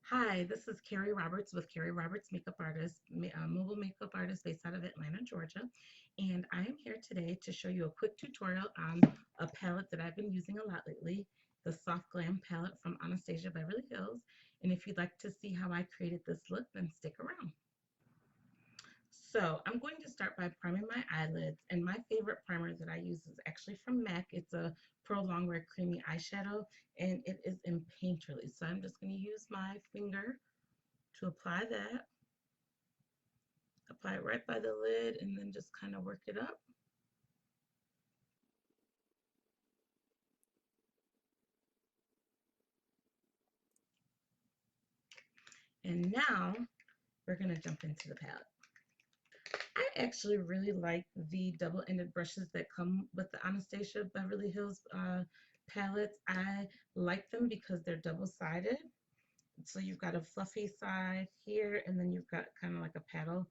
Hi, this is Carrie Roberts with Carrie Roberts Makeup Artist, mobile makeup artist based out of Atlanta, Georgia. And I am here today to show you a quick tutorial on a palette that I've been using a lot lately, the Soft Glam palette from Anastasia Beverly Hills. And if you'd like to see how I created this look, then stick around. So I'm going to start by priming my eyelids, and my favorite primer that I use is actually from MAC. It's a Pro Longwear Creamy Eyeshadow, and it is in Painterly. So I'm just going to use my finger to apply that. Apply it right by the lid and then just kind of work it up. And now we're going to jump into the palette. I actually really like the double-ended brushes that come with the Anastasia Beverly Hills palettes. I like them because they're double-sided. So you've got a fluffy side here, and then you've got kind of like a paddle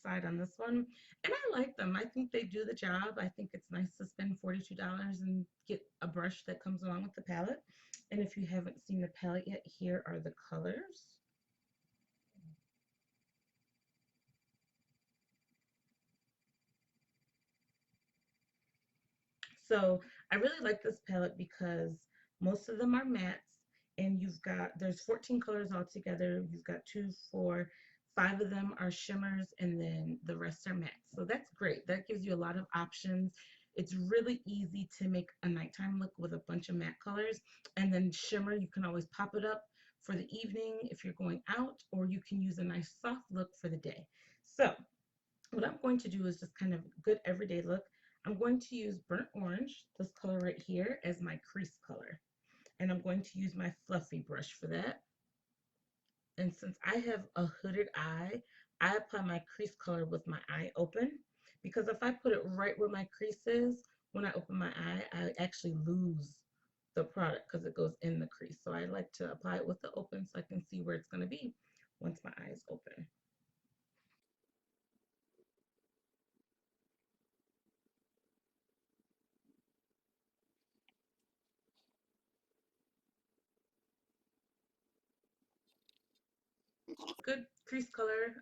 side on this one. And I like them. I think they do the job. I think it's nice to spend $42 and get a brush that comes along with the palette. And if you haven't seen the palette yet, here are the colors. So I really like this palette because most of them are mattes, and there's 14 colors altogether. You've got two, four, five of them are shimmers, and then the rest are mattes. So that's great. That gives you a lot of options. It's really easy to make a nighttime look with a bunch of matte colors. And then shimmer, you can always pop it up for the evening if you're going out, or you can use a nice soft look for the day. So what I'm going to do is just kind of good everyday look. I'm going to use burnt orange, this color right here, as my crease color. And I'm going to use my fluffy brush for that. And since I have a hooded eye, I apply my crease color with my eye open. Because if I put it right where my crease is, when I open my eye, I actually lose the product because it goes in the crease. So I like to apply it with the open so I can see where it's going to be once my eye is open. Good crease color.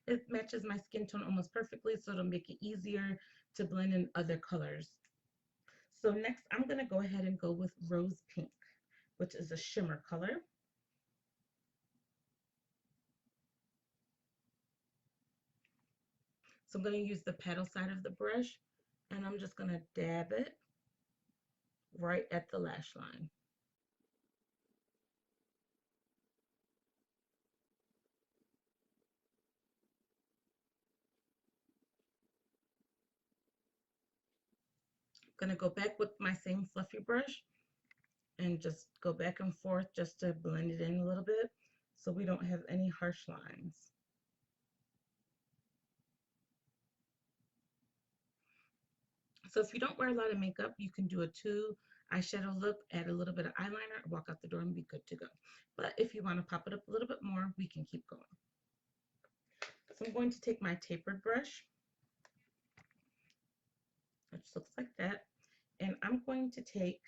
It matches my skin tone almost perfectly, so it'll make it easier to blend in other colors. So next, I'm going to go ahead and go with Rose Pink, which is a shimmer color. So I'm going to use the paddle side of the brush, and I'm just going to dab it right at the lash line. I'm going to go back with my same fluffy brush and just go back and forth just to blend it in a little bit so we don't have any harsh lines. So if you don't wear a lot of makeup, you can do a two eyeshadow look, add a little bit of eyeliner, walk out the door and be good to go. But if you want to pop it up a little bit more, we can keep going. So I'm going to take my tapered brush, which looks like that, and I'm going to take,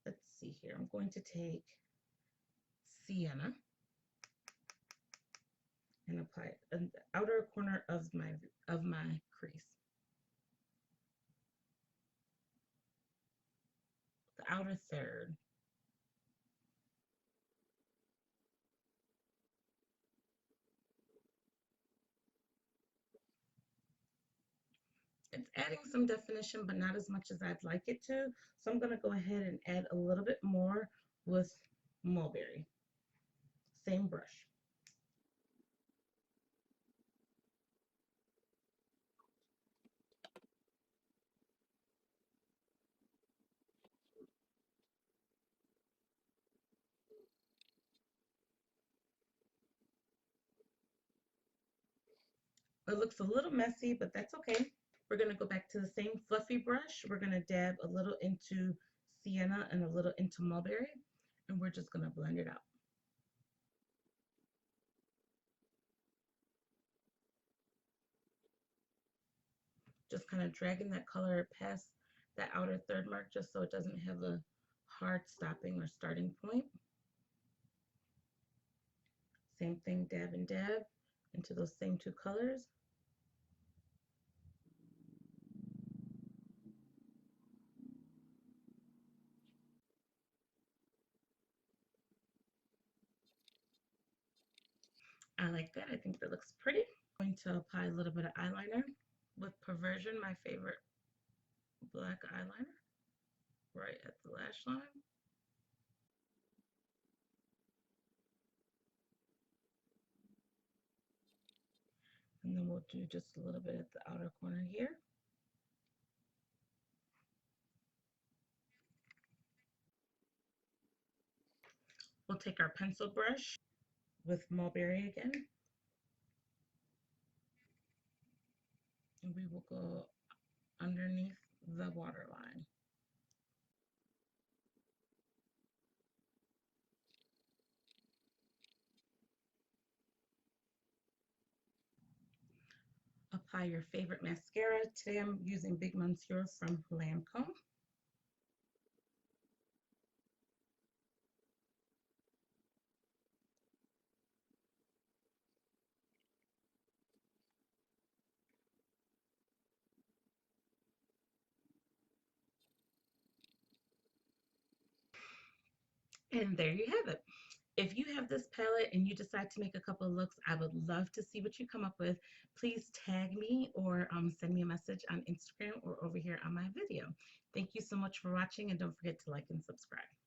let's see here, I'm going to take Sienna and apply it in the outer corner of my crease, the outer third. It's adding some definition, but not as much as I'd like it to. So I'm going to go ahead and add a little bit more with Mulberry. Same brush. It looks a little messy, but that's okay. We're going to go back to the same fluffy brush. We're going to dab a little into Sienna and a little into Mulberry, and we're just going to blend it out. Just kind of dragging that color past that outer third mark just so it doesn't have a hard stopping or starting point. same thing, dab and dab into those same two colors. I like that. I think that looks pretty. I'm going to apply a little bit of eyeliner with Perversion, my favorite black eyeliner, right at the lash line. And then we'll do just a little bit at the outer corner here. We'll take our pencil brush with Mulberry again, and we will go underneath the waterline. Apply your favorite mascara. Today I'm using Big Monsieur from Lancome. And there you have it. If you have this palette and you decide to make a couple of looks, I would love to see what you come up with. Please tag me or send me a message on Instagram or over here on my video. Thank you so much for watching, and don't forget to like and subscribe.